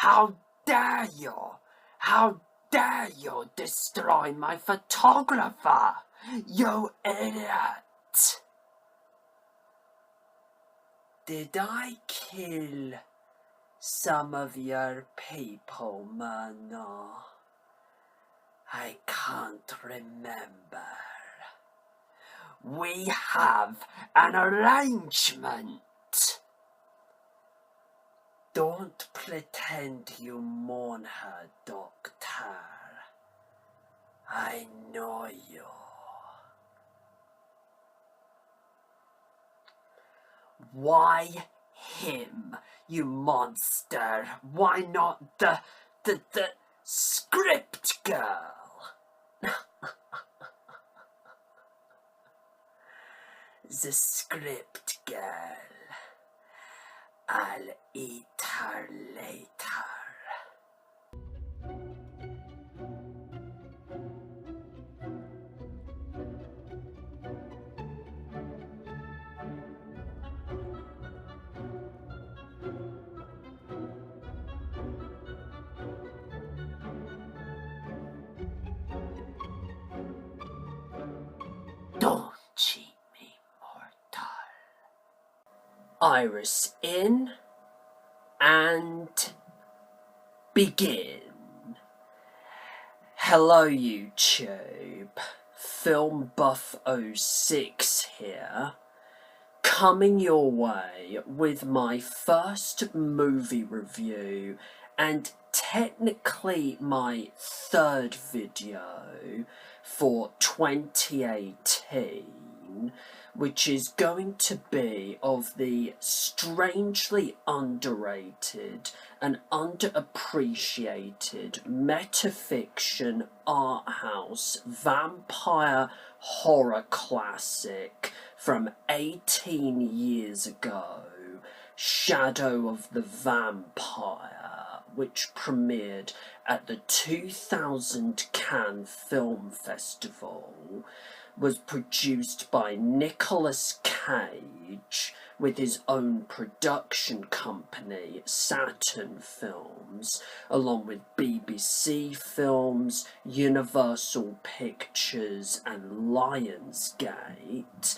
How dare you? How dare you destroy my photographer, you idiot! Did I kill some of your people, Mano? I can't remember. We have an arrangement. Don't pretend you mourn her, Doctor. I know you. Why him, you monster? Why not the script girl? The script girl. I'll eat her later. Don't cheat me, mortal. Iris in and begin. Hello YouTube, Film Buff 06 here, coming your way with my first movie review and technically my third video for 2018, which is going to be of the strangely underrated and underappreciated metafiction art house vampire horror classic from 18 years ago, Shadow of the Vampire, which premiered at the 2000 Cannes Film Festival, was produced by Nicolas Cage with his own production company, Saturn Films, along with BBC Films, Universal Pictures and Lionsgate,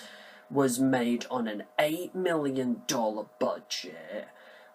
was made on an $8 million budget,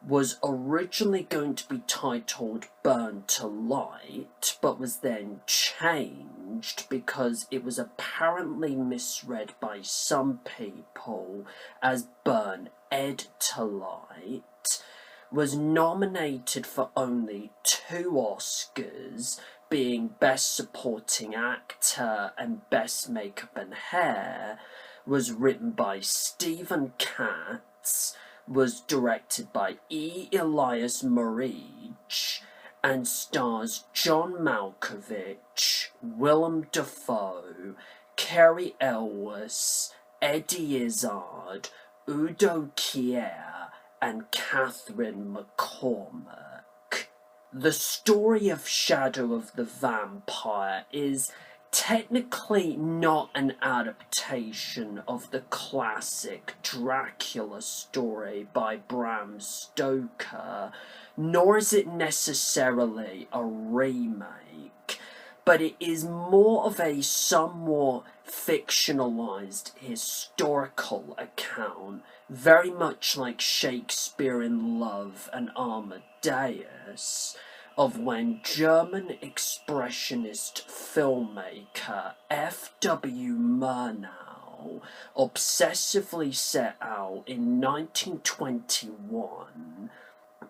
was originally going to be titled Burn to Light, but was then changed because it was apparently misread by some people as Burn Ed to Light, was nominated for only 2 Oscars, being Best Supporting Actor and Best Makeup and Hair, was written by Stephen Katz, was directed by Elias Merhige, and stars John Malkovich, Willem Dafoe, Cary Elwes, Izzard, Udo Kier, and Catherine McCormack. The story of Shadow of the Vampire is technically not an adaptation of the classic Dracula story by Bram Stoker, nor is it necessarily a remake, but it is more of a somewhat fictionalized historical account, very much like Shakespeare in Love and Amadeus, of when German expressionist filmmaker F.W. Murnau obsessively set out in 1921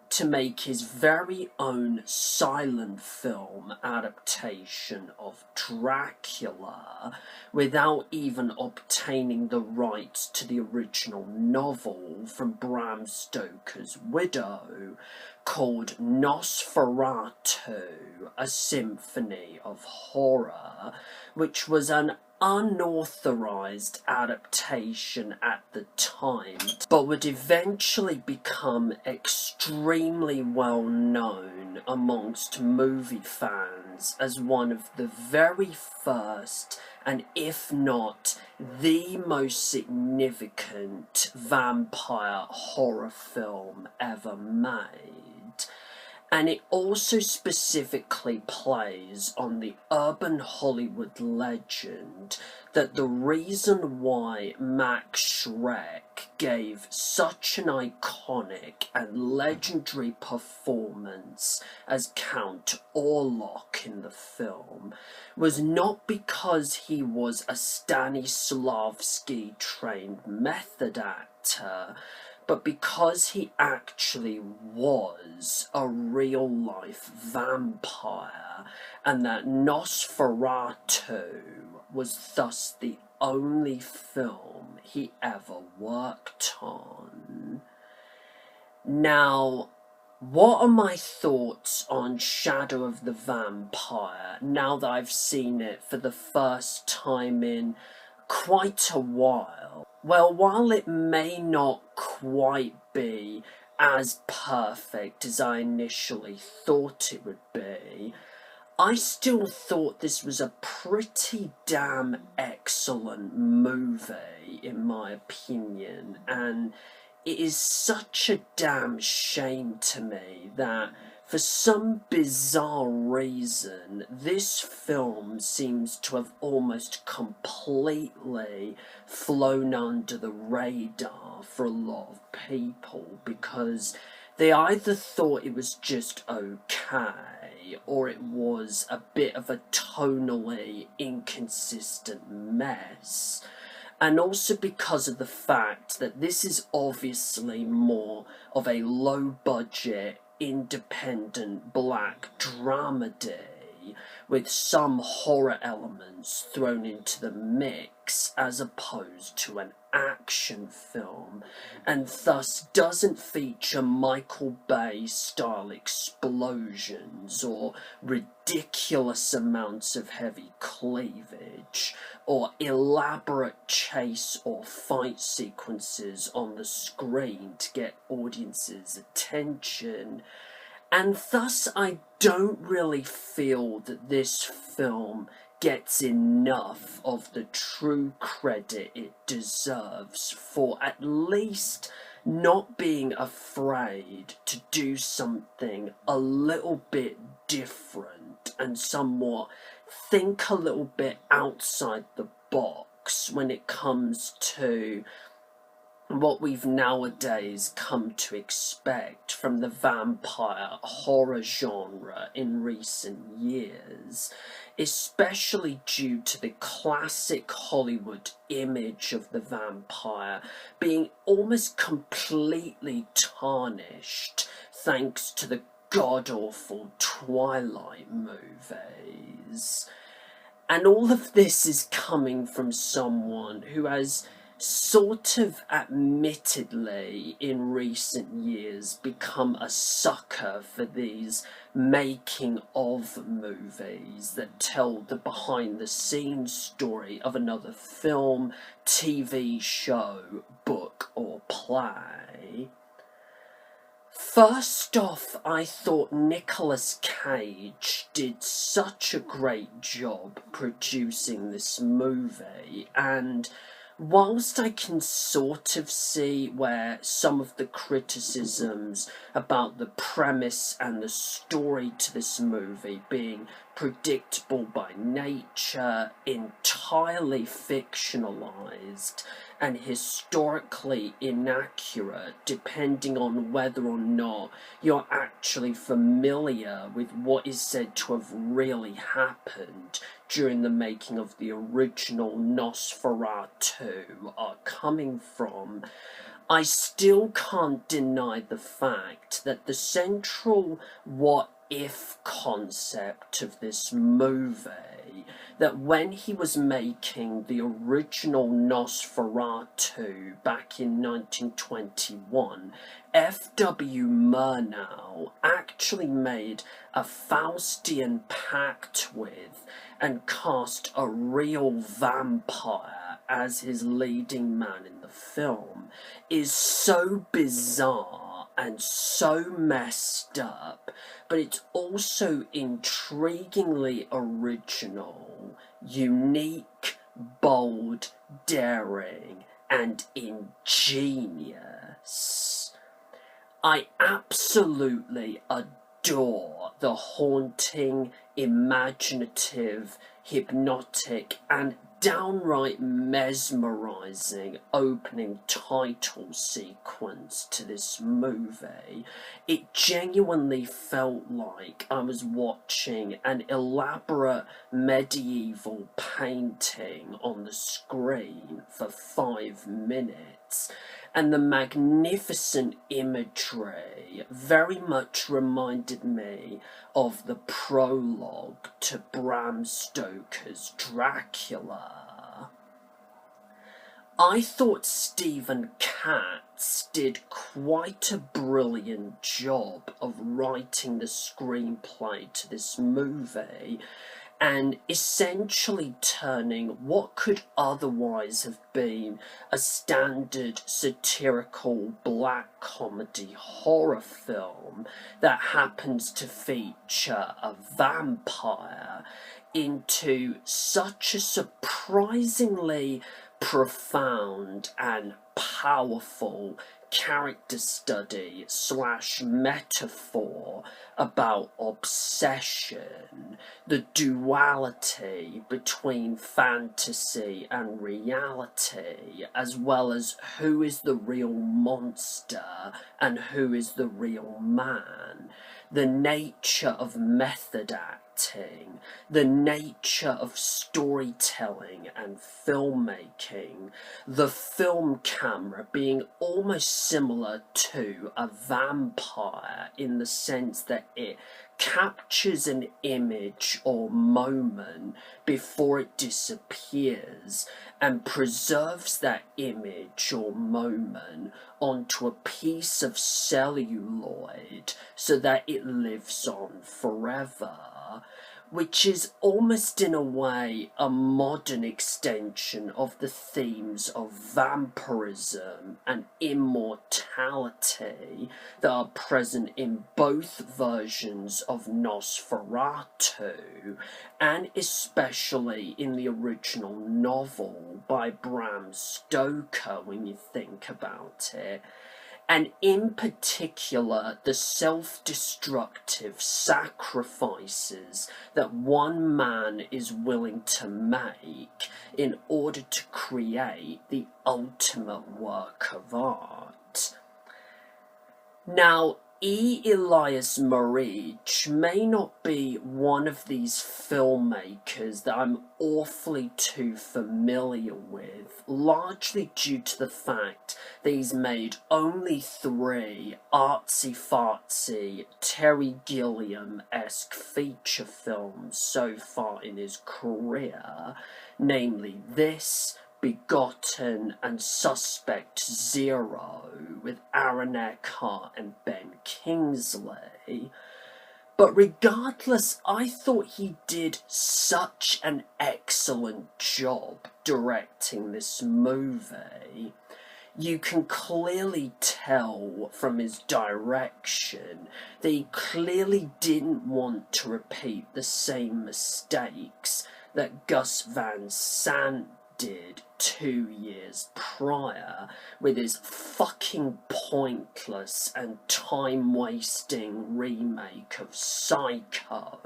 to make his very own silent film adaptation of Dracula without even obtaining the rights to the original novel from Bram Stoker's widow, called Nosferatu, A Symphony of Horror, which was an unauthorized adaptation at the time, but would eventually become extremely well known amongst movie fans as one of the very first, and if not the most significant vampire horror film ever made. And it also specifically plays on the urban Hollywood legend that the reason why Max Schreck gave such an iconic and legendary performance as Count Orlok in the film was not because he was a Stanislavski trained method actor, but because he actually was a real-life vampire, and that Nosferatu was thus the only film he ever worked on. Now, what are my thoughts on Shadow of the Vampire now that I've seen it for the first time in quite a while? Well, while it may not quite be as perfect as I initially thought it would be, I still thought this was a pretty damn excellent movie, in my opinion, and it is such a damn shame to me that for some bizarre reason, this film seems to have almost completely flown under the radar for a lot of people, because they either thought it was just okay, or it was a bit of a tonally inconsistent mess. And also because of the fact that this is obviously more of a low-budget, independent black dramedy with some horror elements thrown into the mix as opposed to an action film, and thus doesn't feature Michael Bay style explosions or ridiculous amounts of heavy cleavage or elaborate chase or fight sequences on the screen to get audiences' attention. And thus I don't really feel that this film gets enough of the true credit it deserves for at least not being afraid to do something a little bit different and somewhat think a little bit outside the box when it comes to what we've nowadays come to expect from the vampire horror genre in recent years, especially due to the classic Hollywood image of the vampire being almost completely tarnished thanks to the god-awful Twilight movies. And all of this is coming from someone who has sort of admittedly in recent years become a sucker for these making of movies that tell the behind the scenes story of another film, TV show, book or play. First off, I thought Nicolas Cage did such a great job producing this movie, and whilst I can sort of see where some of the criticisms about the premise and the story to this movie being predictable by nature, entirely fictionalized, and historically inaccurate, depending on whether or not you're actually familiar with what is said to have really happened during the making of the original Nosferatu, are coming from, I still can't deny the fact that the central what-if concept of this movie, that when he was making the original Nosferatu back in 1921, F.W. Murnau actually made a Faustian pact with and cast a real vampire as his leading man in the film, is so bizarre and so messed up, but it's also intriguingly original, unique, bold, daring, and ingenious. I absolutely adore the haunting, imaginative, hypnotic, and downright mesmerizing opening title sequence to this movie. It genuinely felt like I was watching an elaborate medieval painting on the screen for 5 minutes. And the magnificent imagery very much reminded me of the prologue to Bram Stoker's Dracula. I thought Stephen Katz did quite a brilliant job of writing the screenplay to this movie, and essentially turning what could otherwise have been a standard satirical black comedy horror film that happens to feature a vampire into such a surprisingly profound and powerful character study / metaphor about obsession, the duality between fantasy and reality, as well as who is the real monster and who is the real man, the nature of method acting, the nature of storytelling and filmmaking, the film camera being almost similar to a vampire in the sense that it captures an image or moment before it disappears and preserves that image or moment onto a piece of celluloid so that it lives on forever, which is almost in a way a modern extension of the themes of vampirism and immortality that are present in both versions of Nosferatu, and especially in the original novel by Bram Stoker when you think about it. And in particular, the self-destructive sacrifices that one man is willing to make in order to create the ultimate work of art. Now, Elias Merhige may not be one of these filmmakers that I'm awfully too familiar with, largely due to the fact that he's made only 3 artsy-fartsy, Terry Gilliam-esque feature films so far in his career, namely this, Begotten, and Suspect Zero with Aaron Eckhart and Ben Kingsley. But regardless, I thought he did such an excellent job directing this movie. You can clearly tell from his direction that he clearly didn't want to repeat the same mistakes that Gus Van Sant did 2 years prior with his fucking pointless and time-wasting remake of Psycho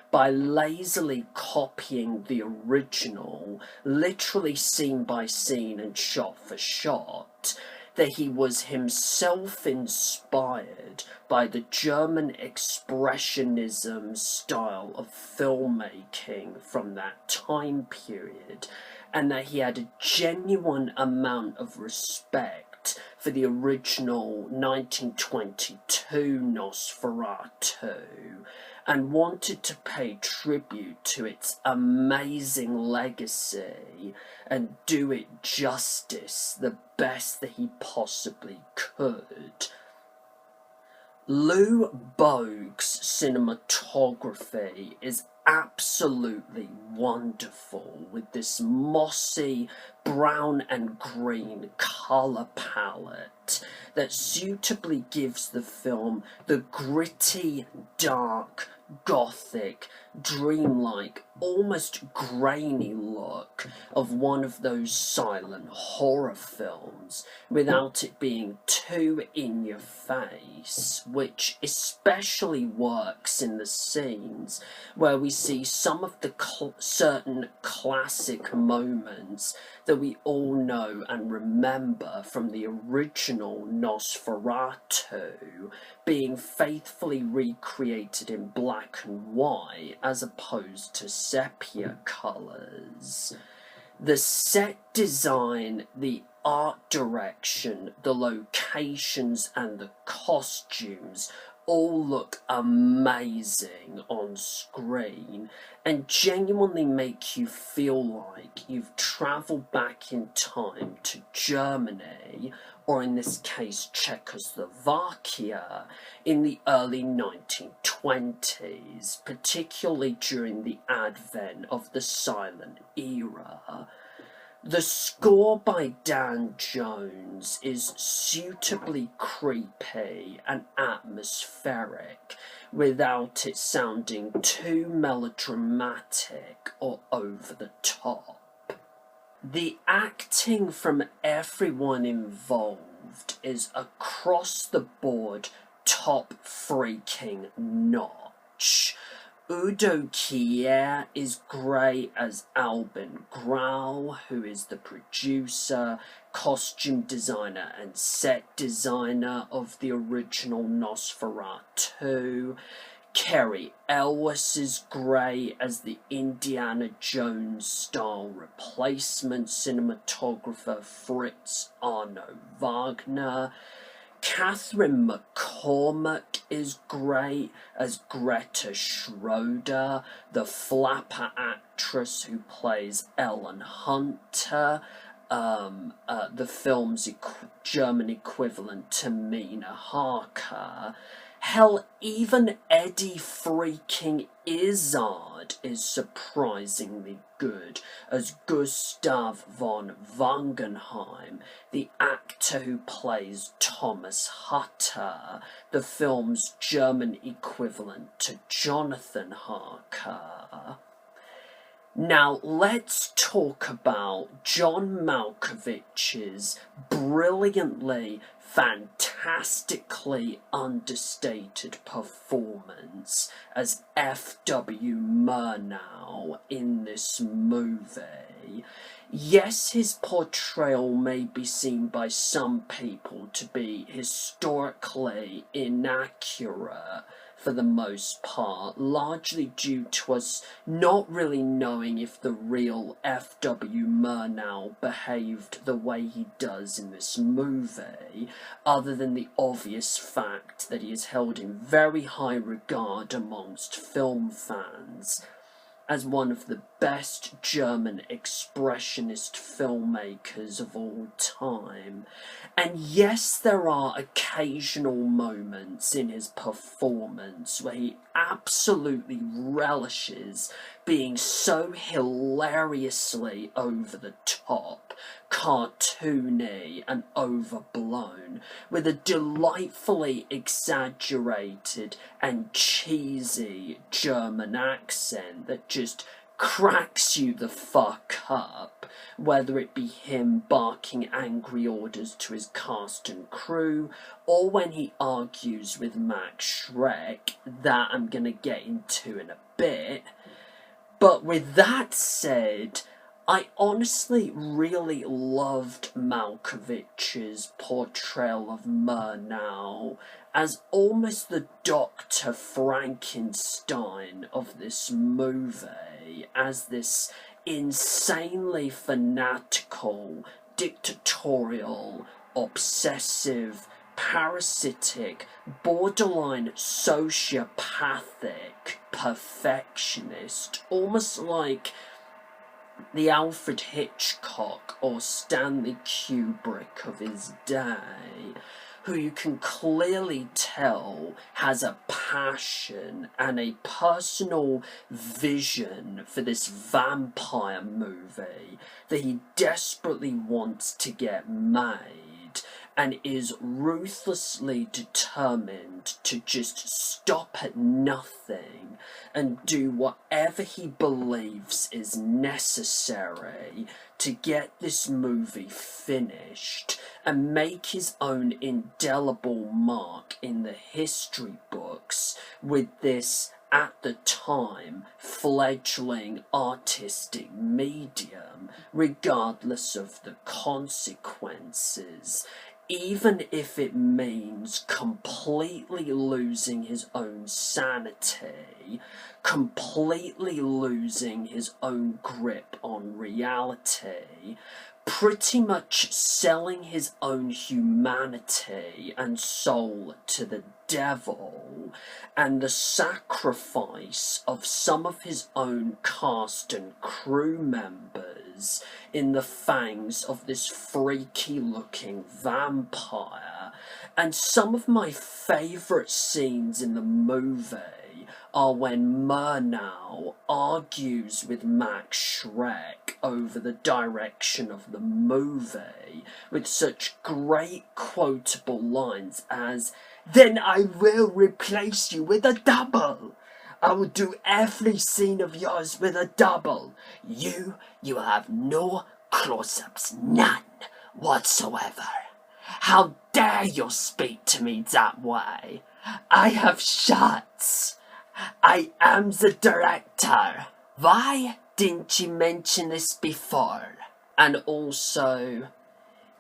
by lazily copying the original, literally scene by scene and shot for shot, that he was himself inspired by the German Expressionism style of filmmaking from that time period, and that he had a genuine amount of respect for the original 1922 Nosferatu, and wanted to pay tribute to its amazing legacy and do it justice the best that he possibly could. Lou Bogue's cinematography is absolutely wonderful, with this mossy brown and green colour palette that suitably gives the film the gritty, dark, gothic, dreamlike, almost grainy look of one of those silent horror films without it being too in your face, which especially works in the scenes where we see some of the certain classic moments that we all know and remember from the original Nosferatu being faithfully recreated in black and white as opposed to sepia colours. The set design, the art direction, the locations and the costumes all look amazing on screen and genuinely make you feel like you've travelled back in time to Germany, or in this case Czechoslovakia, in the early 1920s, particularly during the advent of the silent era. The score by Dan Jones is suitably creepy and atmospheric without it sounding too melodramatic or over the top. The acting from everyone involved is across the board top freaking notch. Udo Kier is great as Albin Grau, who is the producer, costume designer and set designer of the original Nosferatu. Cary Elwes is great as the Indiana Jones-style replacement cinematographer Fritz Arno Wagner. Catherine McCormack is great as Greta Schroeder, the flapper actress who plays Ellen Hunter, the film's German equivalent to Mina Harker. Hell, even Eddie freaking Izzard is surprisingly good as Gustav von Wangenheim, the actor who plays Thomas Hutter, the film's German equivalent to Jonathan Harker. Now let's talk about John Malkovich's brilliantly, fantastically understated performance as F.W. Murnau in this movie. Yes, his portrayal may be seen by some people to be historically inaccurate for the most part, largely due to us not really knowing if the real F.W. Murnau behaved the way he does in this movie, other than the obvious fact that he is held in very high regard amongst film fans as one of the best German expressionist filmmakers of all time. And yes, there are occasional moments in his performance where he absolutely relishes being so hilariously over the top, cartoony and overblown, with a delightfully exaggerated and cheesy German accent that just cracks you the fuck up, whether it be him barking angry orders to his cast and crew, or when he argues with Max Schreck, that I'm gonna get into in a bit. But with that said, I honestly really loved Malkovich's portrayal of Murnau as almost the Dr. Frankenstein of this movie, as this insanely fanatical, dictatorial, obsessive, parasitic, borderline sociopathic perfectionist, almost like the Alfred Hitchcock or Stanley Kubrick of his day, who you can clearly tell has a passion and a personal vision for this vampire movie that he desperately wants to get made. and is ruthlessly determined to just stop at nothing and do whatever he believes is necessary to get this movie finished and make his own indelible mark in the history books with this, at the time, fledgling artistic medium, regardless of the consequences, even if it means completely losing his own sanity, completely losing his own grip on reality, pretty much selling his own humanity and soul to the devil, and the sacrifice of some of his own cast and crew members in the fangs of this freaky looking vampire. And some of my favourite scenes in the movie are when Murnau argues with Max Schreck over the direction of the movie with such great quotable lines as, "Then I will replace you with a double. I will do every scene of yours with a double. You will have no close-ups, none whatsoever. How dare you speak to me that way? I have shots. I am the director. Why didn't you mention this before?" And also,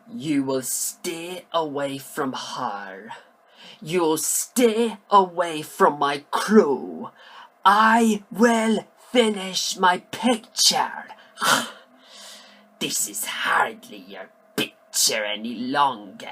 "You will stay away from her. You'll stay away from my crew. I will finish my picture. This is hardly your picture any longer."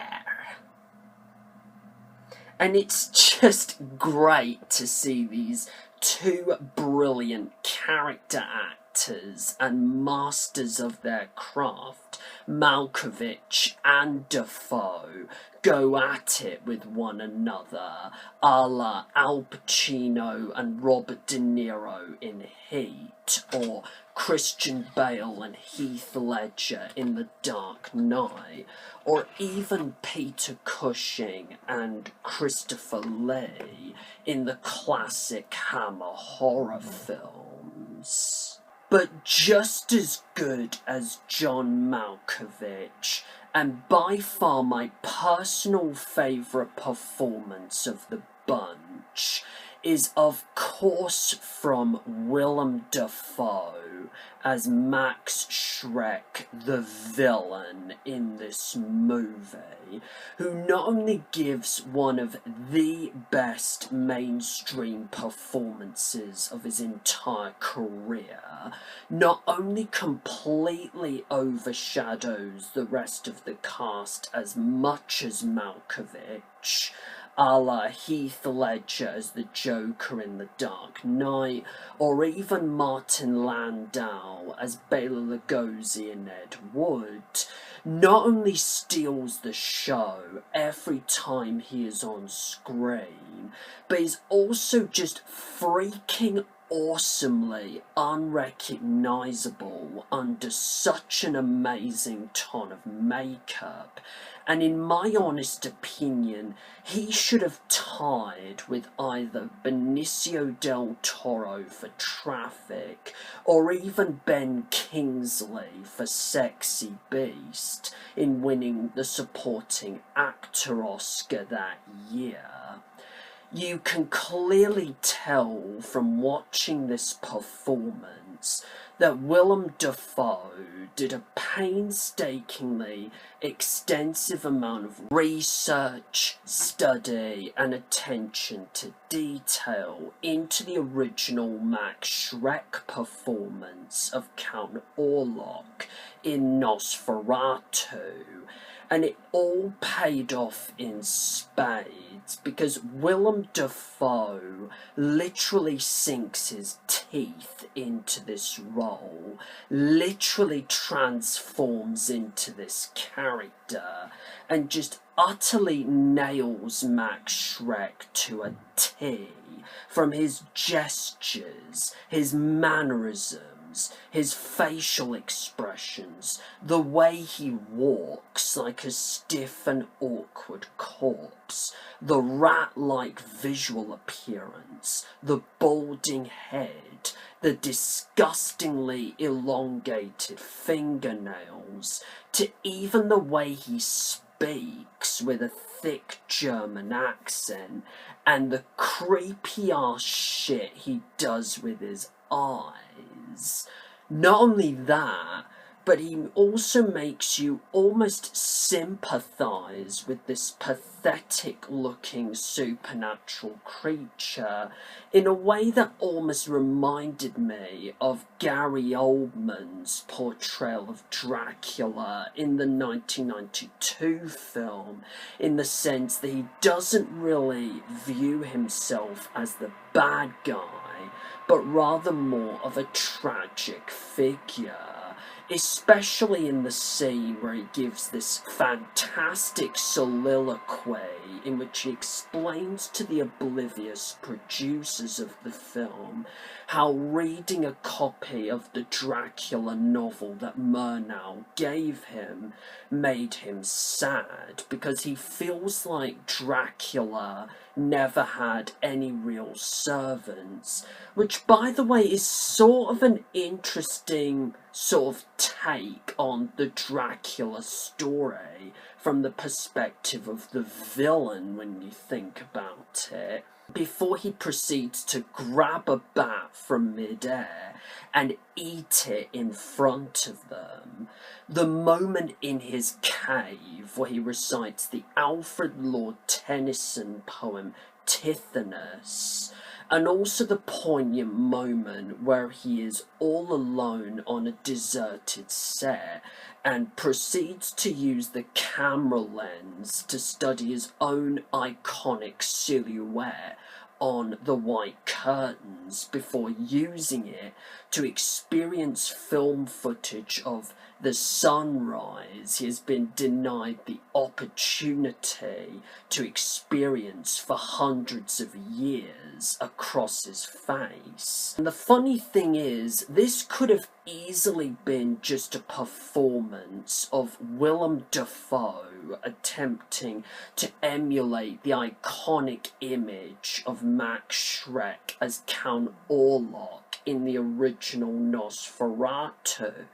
And it's just great to see these two brilliant character actors and masters of their craft, Malkovich and Dafoe, go at it with one another, a la Al Pacino and Robert De Niro in Heat, or Christian Bale and Heath Ledger in The Dark Knight, or even Peter Cushing and Christopher Lee in the classic Hammer horror films. But just as good as John Malkovich, and by far my personal favourite performance of the bunch, is of course from Willem Dafoe as Max Schreck, the villain in this movie, who not only gives one of the best mainstream performances of his entire career, not only completely overshadows the rest of the cast as much as Malkovich, a la Heath Ledger as the Joker in The Dark Knight, or even Martin Landau as Bela Lugosi in Ed Wood, not only steals the show every time he is on screen, but is also just freaking awesomely unrecognisable under such an amazing ton of makeup. And in my honest opinion, he should have tied with either Benicio del Toro for Traffic, or even Ben Kingsley for Sexy Beast, in winning the supporting actor Oscar that year. You can clearly tell from watching this performance that Willem Dafoe did a painstakingly extensive amount of research, study, and attention to detail into the original Max Schreck performance of Count Orlok in Nosferatu. And it all paid off in spades, because Willem Dafoe literally sinks his teeth into this role, literally transforms into this character, and just utterly nails Max Schreck to a T, from his gestures, his mannerisms, moves, his facial expressions, the way he walks like a stiff and awkward corpse, the rat-like visual appearance, the balding head, the disgustingly elongated fingernails, to even the way he speaks with a thick German accent, and the creepy ass shit he does with his eyes. Not only that, but he also makes you almost sympathise with this pathetic-looking supernatural creature in a way that almost reminded me of Cary Elwes' portrayal of Dracula in the 1992 film, in the sense that he doesn't really view himself as the bad guy, but rather more of a tragic figure. Especially in the scene where he gives this fantastic soliloquy in which he explains to the oblivious producers of the film how reading a copy of the Dracula novel that Murnau gave him made him sad, because he feels like Dracula never had any real servants, which, by the way, is sort of an interesting sort of take on the Dracula story from the perspective of the villain when you think about it, before he proceeds to grab a bat from midair and eat it in front of them. The moment in his cave where he recites the Alfred Lord Tennyson poem Tithonus, and also the poignant moment where he is all alone on a deserted set and proceeds to use the camera lens to study his own iconic silhouette on the white curtains before using it to experience film footage of the sunrise he has been denied the opportunity to experience for hundreds of years across his face. And the funny thing is, this could have easily been just a performance of Willem Dafoe attempting to emulate the iconic image of Max Schreck as Count Orlok in the original Nosferatu.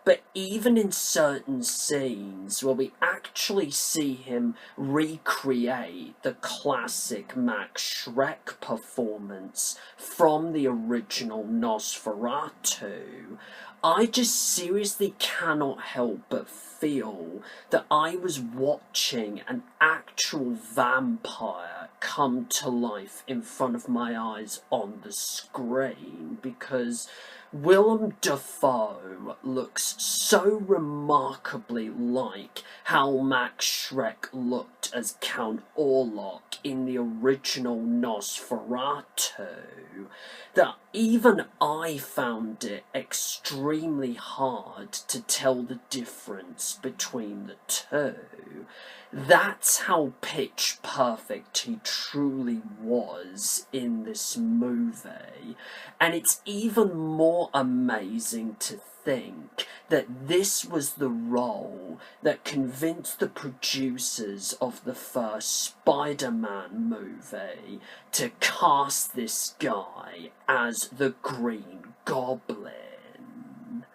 But even in certain scenes where we actually see him recreate the classic Max Schreck performance from the original Nosferatu, I just seriously cannot help but feel that I was watching an actual vampire come to life in front of my eyes on the screen, because Willem Dafoe looks so remarkably like how Max Schreck looked as Count Orlok in the original Nosferatu that even I found it extremely hard to tell the difference between the two. That's how pitch perfect he truly was in this movie. And it's even more amazing to think that this was the role that convinced the producers of the first Spider-Man movie to cast this guy as the Green Goblin.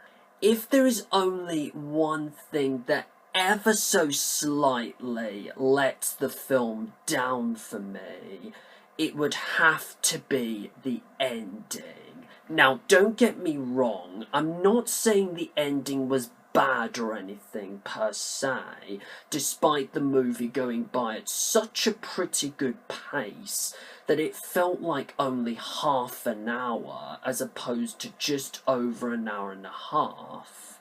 If there is only one thing that ever so slightly lets the film down for me, it would have to be the ending. Now, don't get me wrong, I'm not saying the ending was bad or anything per se, despite the movie going by at such a pretty good pace that it felt like only half an hour as opposed to just over an hour and a half.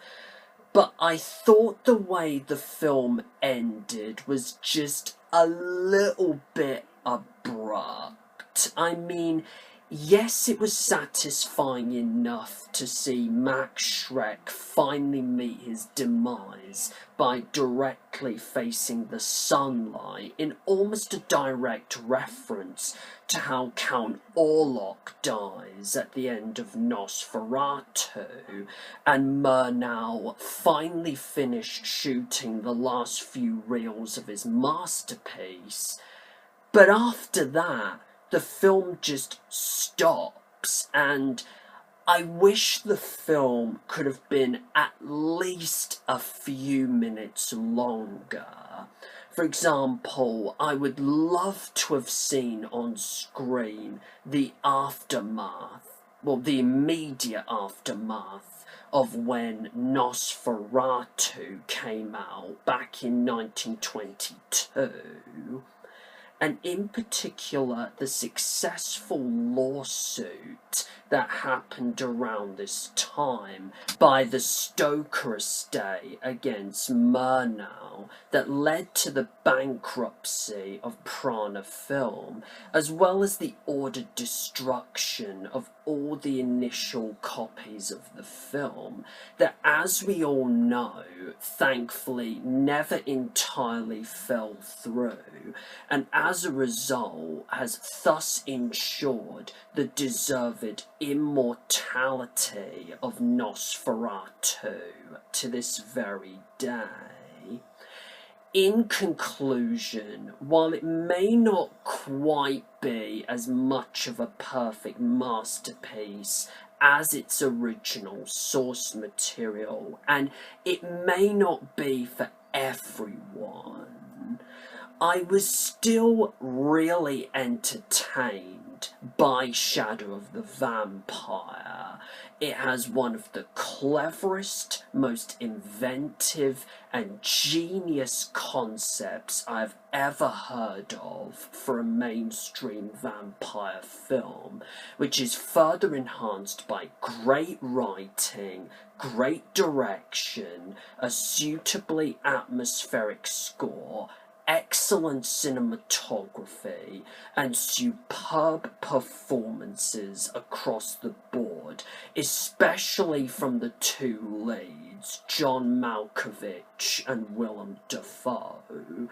But I thought the way the film ended was just a little bit abrupt. I mean, Yes, it was satisfying enough to see Max Schreck finally meet his demise by directly facing the sunlight, in almost a direct reference to how Count Orlok dies at the end of Nosferatu, and Murnau finally finished shooting the last few reels of his masterpiece. But after that, the film just stops, and I wish the film could have been at least a few minutes longer. For example, I would love to have seen on screen the aftermath, well, the immediate aftermath of when Nosferatu came out back in 1922. And in particular, the successful lawsuit that happened around this time by the Stoker estate against Murnau that led to the bankruptcy of Prana Film, as well as the ordered destruction of all the initial copies of the film, that, as we all know, thankfully never entirely fell through, and as a result has thus ensured the deserved immortality of Nosferatu to this very day. In conclusion, while it may not quite be as much of a perfect masterpiece as its original source material, and it may not be for everyone, I was still really entertained by Shadow of the Vampire. It has one of the cleverest, most inventive and genius concepts I've ever heard of for a mainstream vampire film, which is further enhanced by great writing, great direction, a suitably atmospheric score, excellent cinematography, and superb performances across the board, especially from the two leads, John Malkovich and Willem Dafoe.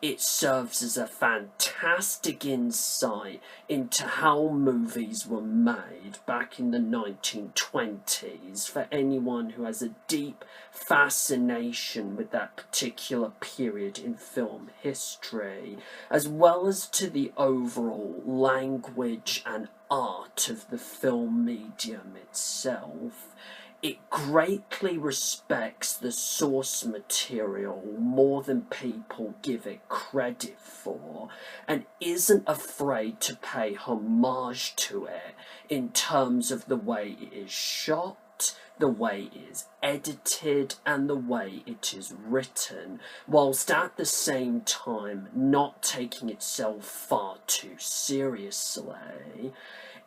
It serves as a fantastic insight into how movies were made back in the 1920s for anyone who has a deep fascination with that particular period in film history, as well as to the overall language and art of the film medium itself. It greatly respects the source material more than people give it credit for, and isn't afraid to pay homage to it in terms of the way it is shot, the way it is edited, and the way it is written, whilst at the same time not taking itself far too seriously.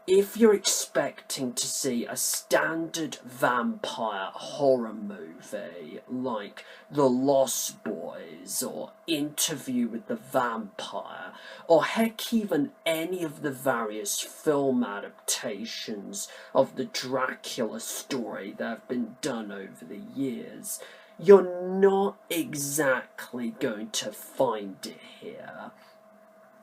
If you're expecting to see a standard vampire horror movie like The Lost Boys or Interview with the Vampire, or heck even any of the various film adaptations of the Dracula story that have been done over the years, you're not exactly going to find it here.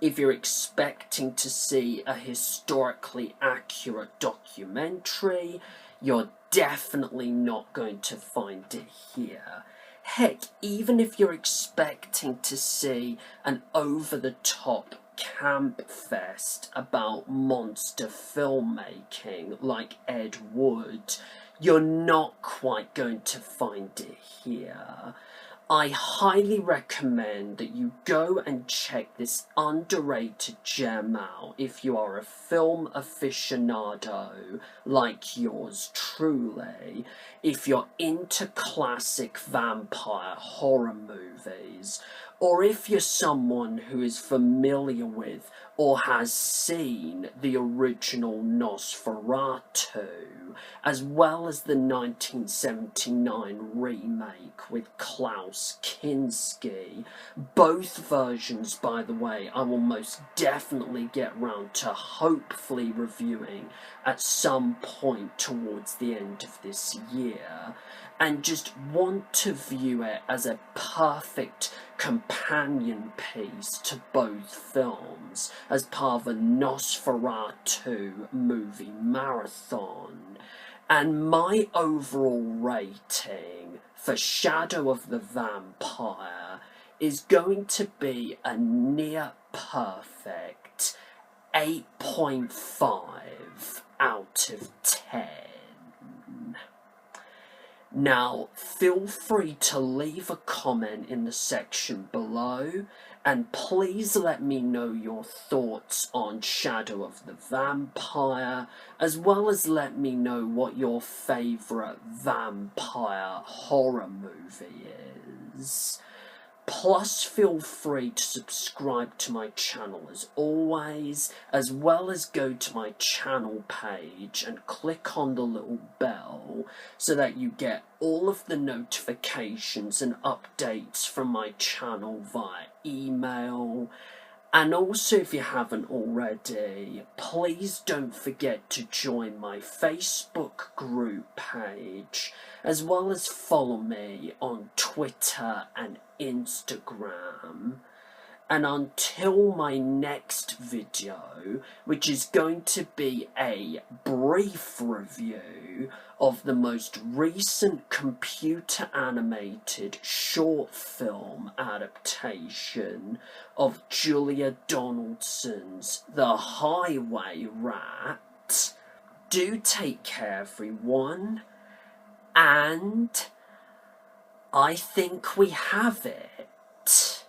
If you're expecting to see a historically accurate documentary, you're definitely not going to find it here. Heck, even if you're expecting to see an over-the-top camp fest about monster filmmaking like Ed Wood, you're not quite going to find it here. I highly recommend that you go and check this underrated gem out if you are a film aficionado like yours truly, if you're into classic vampire horror movies, or if you're someone who is familiar with or has seen the original Nosferatu, as well as the 1979 remake with Klaus Kinski. Both versions, by the way, I will most definitely get round to hopefully reviewing at some point towards the end of this year, and just want to view it as a perfect companion piece to both films as part of a Nosferatu movie marathon. And my overall rating for Shadow of the Vampire is going to be a near perfect 8.5 out of 10. Now, feel free to leave a comment in the section below, and please let me know your thoughts on Shadow of the Vampire, as well as let me know what your favourite vampire horror movie is. Plus, feel free to subscribe to my channel as always, as well as go to my channel page and click on the little bell so that you get all of the notifications and updates from my channel via email. And also, if you haven't already, please don't forget to join my Facebook group page, as well as follow me on Twitter and Instagram. And until my next video, which is going to be a brief review of the most recent computer-animated short film adaptation of Julia Donaldson's The Highway Rat, do take care, everyone, and I think we have it.